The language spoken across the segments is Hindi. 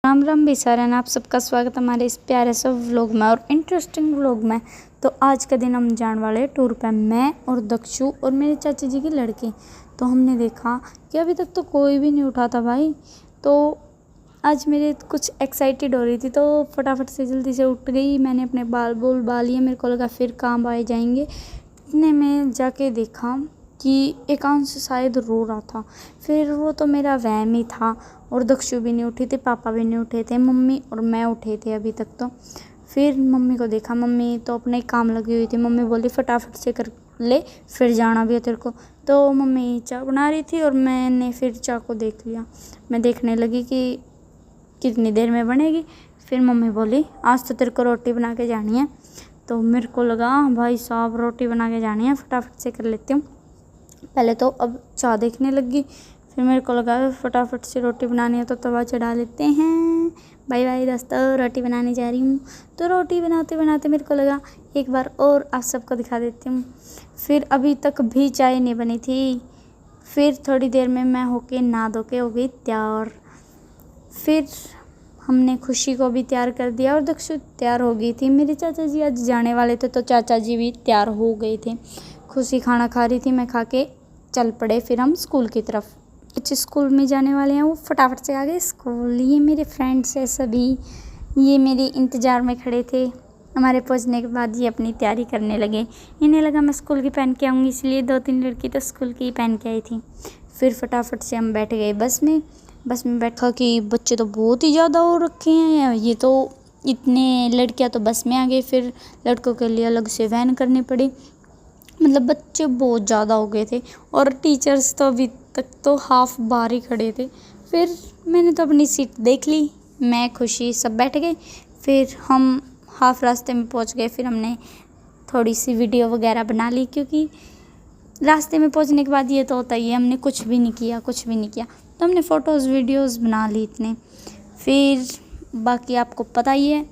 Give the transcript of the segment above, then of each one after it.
राम राम बेसारन, आप सबका स्वागत हमारे इस प्यारे से व्लॉग में और इंटरेस्टिंग व्लॉग में। तो आज का दिन हम जाने वाले टूर पे, मैं और दक्षु और मेरे चाचा जी की लड़की। तो हमने देखा कि अभी तक तो कोई भी नहीं उठा था भाई। तो आज मेरे कुछ एक्साइटेड हो रही थी, तो फटाफट से जल्दी से उठ गई। मैंने अपने बाल लिए, मेरे को लगा फिर काम आए जाएंगे। इतने में जाके देखा कि एकांश शायद रो रहा था। फिर वो तो मेरा वहम ही था। और दक्षु भी नहीं उठी थी, पापा भी नहीं उठे थे, मम्मी और मैं उठे थे अभी तक तो। फिर मम्मी को देखा, मम्मी तो अपने काम लगी हुई थी। मम्मी बोली फटाफट से कर ले, फिर जाना भी है तेरे को। तो मम्मी चाय बना रही थी और मैंने फिर चाय को देख लिया। मैं देखने लगी कि कितनी देर में बनेगी। फिर मम्मी बोली आज तो तेरे को रोटी बना के जानी है। तो मेरे को लगा भाई साहब रोटी बना के जानी है, फटाफट से कर लेती हूँ। पहले तो अब चाय देखने लगी, फिर मेरे को लगा फटाफट से रोटी बनानी है तो तवा चढ़ा लेते हैं। बाय बाय दोस्तों, रोटी बनाने जा रही हूँ। तो रोटी बनाते बनाते मेरे को लगा एक बार और आप सबको दिखा देती हूँ। फिर अभी तक भी चाय नहीं बनी थी। फिर थोड़ी देर में मैं होके नहा धो के हो गई तैयार। फिर हमने खुशी को भी तैयार कर दिया और दक्षु तैयार हो गई थी। मेरे चाचा जी आज जाने वाले थे तो चाचा जी भी तैयार हो गए थे। खुशी खाना खा रही थी, मैं खा के चल पड़े फिर हम स्कूल की तरफ। कुछ स्कूल में जाने वाले हैं, वो फटाफट से आ गए स्कूल। ये मेरे फ्रेंड्स हैं सभी, ये मेरे इंतज़ार में खड़े थे। हमारे पहुंचने के बाद ये अपनी तैयारी करने लगे। इन्हें लगा मैं स्कूल की पहन के आऊँगी, इसलिए 2-3 लड़की तो स्कूल की पहन के आई थी। फिर फटाफट से हम बैठ गए बस में बैठा कि बच्चे तो बहुत ही ज़्यादा हो रखे हैं। ये तो इतने लड़कियां तो बस में आ गई, फिर लड़कों के लिए अलग से वैन करनी पड़ी। मतलब बच्चे बहुत ज़्यादा हो गए थे और टीचर्स तो अभी तक तो हाफ बाहर ही खड़े थे। फिर मैंने तो अपनी सीट देख ली, मैं खुशी सब बैठ गए। फिर हम हाफ रास्ते में पहुंच गए। फिर हमने थोड़ी सी वीडियो वगैरह बना ली, क्योंकि रास्ते में पहुंचने के बाद ये तो होता ही है, हमने कुछ भी नहीं किया। तो हमने फ़ोटोज़ वीडियोज़ बना ली इतने। फिर बाकी आपको पता ही है,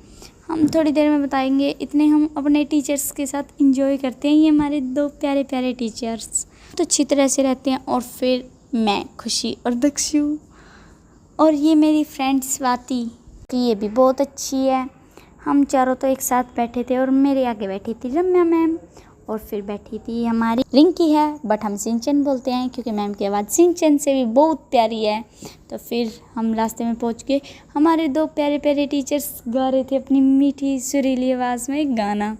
हम थोड़ी देर में बताएंगे। इतने हम अपने टीचर्स के साथ एंजॉय करते हैं। ये हमारे 2 प्यारे प्यारे टीचर्स तो अच्छी तरह से रहते हैं। और फिर मैं खुशी और दक्षु और ये मेरी फ्रेंड स्वाति, कि ये भी बहुत अच्छी है। हम चारों तो एक साथ बैठे थे और मेरे आगे बैठी थी रम्या मैम और फिर बैठी थी हमारी रिंकी है, बट हम सिंचन बोलते हैं क्योंकि मैम की आवाज़ सिंचन से भी बहुत प्यारी है। तो फिर हम रास्ते में पहुंच गए। हमारे 2 प्यारे प्यारे टीचर्स गा रहे थे अपनी मीठी सुरीली आवाज़ में एक गाना।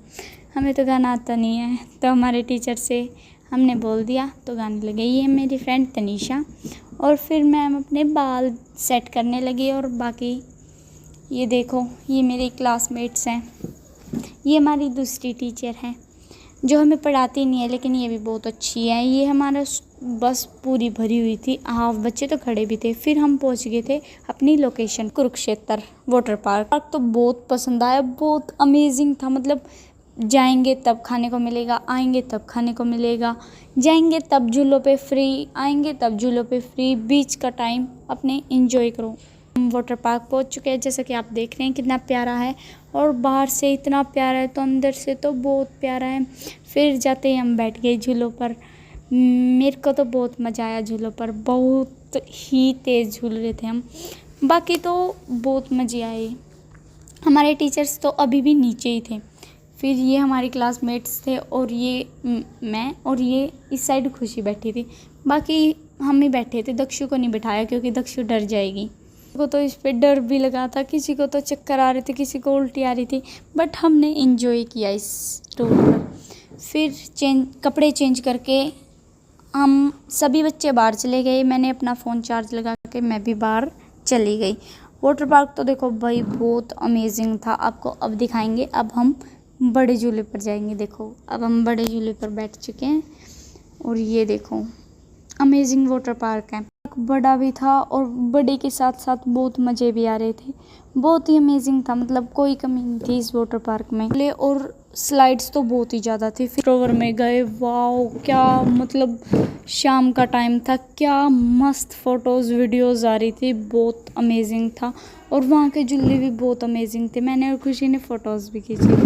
हमें तो गाना आता नहीं है, तो हमारे टीचर से हमने बोल दिया तो गाने लगे। ये मेरी फ्रेंड तनीषा। और फिर मैम अपने बाल सेट करने लगी। और बाकी ये देखो, ये मेरे क्लासमेट्स हैं। ये हमारी दूसरी टीचर हैं जो हमें पढ़ाती नहीं है, लेकिन ये भी बहुत अच्छी है। ये हमारा बस पूरी भरी हुई थी, हाफ बच्चे तो खड़े भी थे। फिर हम पहुंच गए थे अपनी लोकेशन कुरुक्षेत्र वाटर पार्क। तो बहुत पसंद आया, बहुत अमेजिंग था। मतलब जाएंगे तब खाने को मिलेगा, आएंगे तब खाने को मिलेगा, जाएंगे तब झूलों पे फ्री, आएंगे तब झूलों पे फ्री। बीच का टाइम अपने एंजॉय करो। हम वाटर पार्क पहुंच चुके हैं, जैसा कि आप देख रहे हैं कितना प्यारा है। और बाहर से इतना प्यारा है तो अंदर से तो बहुत प्यारा है। फिर जाते ही हम बैठ गए झूलों पर। मेरे को तो बहुत मज़ा आया झूलों पर, बहुत ही तेज़ झूल रहे थे हम। बाकी तो बहुत मज़े आए। हमारे टीचर्स तो अभी भी नीचे ही थे। फिर ये हमारे क्लासमेट्स थे और ये मैं और ये इस साइड खुशी बैठी थी। बाकी हम ही बैठे थे, दक्षु को नहीं बिठाया क्योंकि दक्षु डर जाएगी। को तो इस पे डर भी लगा था, किसी को तो चक्कर आ रहे थे, किसी को उल्टी आ रही थी। बट हमने एंजॉय किया इस टूर पर। फिर कपड़े चेंज करके हम सभी बच्चे बाहर चले गए। मैंने अपना फ़ोन चार्ज लगा के मैं भी बाहर चली गई। वाटर पार्क तो देखो भाई बहुत अमेजिंग था, आपको अब दिखाएंगे। अब हम बड़े झूले पर जाएंगे। देखो अब हम बड़े झूले पर बैठ चुके हैं और ये देखो अमेजिंग वाटर पार्क है। बड़ा भी था और बड़े के साथ साथ बहुत मज़े भी आ रहे थे। बहुत ही अमेजिंग था, मतलब कोई कमी नहीं थी इस वाटर पार्क में। और स्लाइड्स तो बहुत ही ज़्यादा थी। फिर ओवर में गए, वाओ क्या मतलब शाम का टाइम था, क्या मस्त फ़ोटोज़ वीडियोज़ आ रही थी, बहुत अमेजिंग था। और वहाँ के झूले भी बहुत अमेजिंग थे। मैंने और खुशी ने फ़ोटोज़ भी खींची।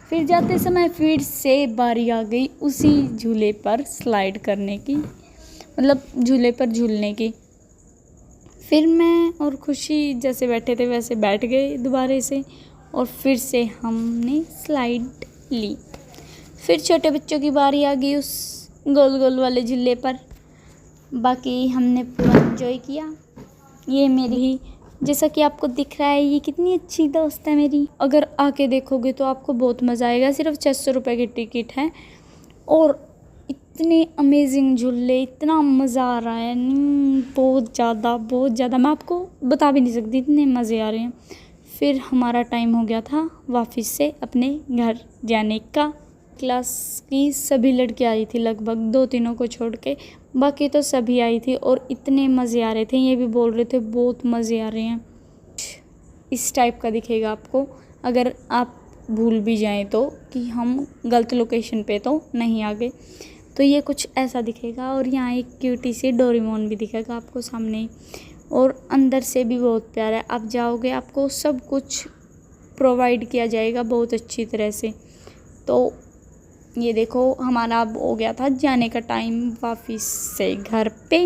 फिर जाते समय फिर से बारी आ गई उसी झूले पर स्लाइड करने की, मतलब झूले पर झूलने की। फिर मैं और खुशी जैसे बैठे थे वैसे बैठ गए दोबारा से, और फिर से हमने स्लाइड ली। फिर छोटे बच्चों की बारी आ गई उस गोल गोल वाले झूले पर। बाकी हमने पूरा एंजॉय किया। ये मेरी, जैसा कि आपको दिख रहा है, ये कितनी अच्छी दोस्त है मेरी। अगर आके देखोगे तो आपको बहुत मज़ा आएगा। सिर्फ 600 रुपये की टिकट है और इतने अमेजिंग झूले, इतना मज़ा आ रहा है, बहुत ज़्यादा मैं आपको बता भी नहीं सकती, इतने मज़े आ रहे हैं। फिर हमारा टाइम हो गया था वापस से अपने घर जाने का। क्लास की सभी लड़कियाँ आई थी, लगभग 2-3 को छोड़ के, बाकी तो सभी आई थी और इतने मज़े आ रहे थे। ये भी बोल रहे थे बहुत मज़े आ रहे हैं। इस टाइप का दिखेगा आपको, अगर आप भूल भी जाएं तो कि हम गलत लोकेशन पे तो नहीं आ गए, तो ये कुछ ऐसा दिखेगा। और यहाँ एक क्यूटी सी डोरेमोन भी दिखेगा आपको सामने ही, और अंदर से भी बहुत प्यारा है। आप जाओगे आपको सब कुछ प्रोवाइड किया जाएगा बहुत अच्छी तरह से। तो ये देखो हमारा अब हो गया था जाने का टाइम वापस से घर पे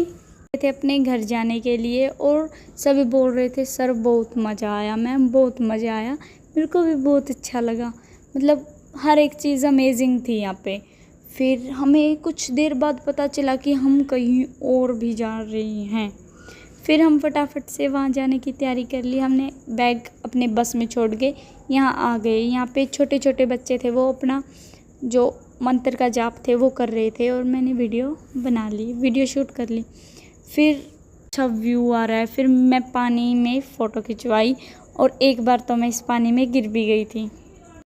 थे अपने घर जाने के लिए, और सभी बोल रहे थे सर बहुत मज़ा आया, मैम बहुत मज़ा आया। मेरे को भी बहुत अच्छा लगा, मतलब हर एक चीज़ अमेजिंग थी यहाँ पे। फिर हमें कुछ देर बाद पता चला कि हम कहीं और भी जा रहे हैं। फिर हम फटाफट से वहाँ जाने की तैयारी कर ली। हमने बैग अपने बस में छोड़ के यहाँ आ गए। यहाँ पे छोटे छोटे बच्चे थे, वो अपना जो मंत्र का जाप थे वो कर रहे थे, और मैंने वीडियो बना ली, वीडियो शूट कर ली। फिर अच्छा व्यू आ रहा है। फिर मैं पानी में फ़ोटो खिंचवाई, और एक बार तो मैं इस पानी में गिर भी गई थी।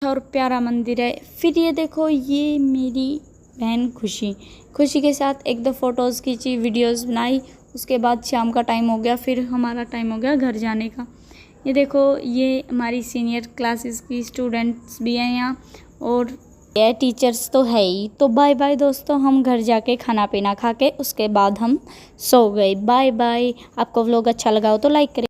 और प्यारा मंदिर है। फिर ये देखो, ये मेरी बहन खुशी के साथ 1-2 फ़ोटोज़ खींची, वीडियोज़ बनाई। उसके बाद शाम का टाइम हो गया, फिर हमारा टाइम हो गया घर जाने का। ये देखो, ये हमारी सीनियर क्लासेस की स्टूडेंट्स भी हैं यहाँ, और ये टीचर्स तो है ही। तो बाय बाय दोस्तों, हम घर जाके खाना पीना खा के उसके बाद हम सो गए। Bye bye. आपको व्लॉग अच्छा लगा हो तो लाइक करें।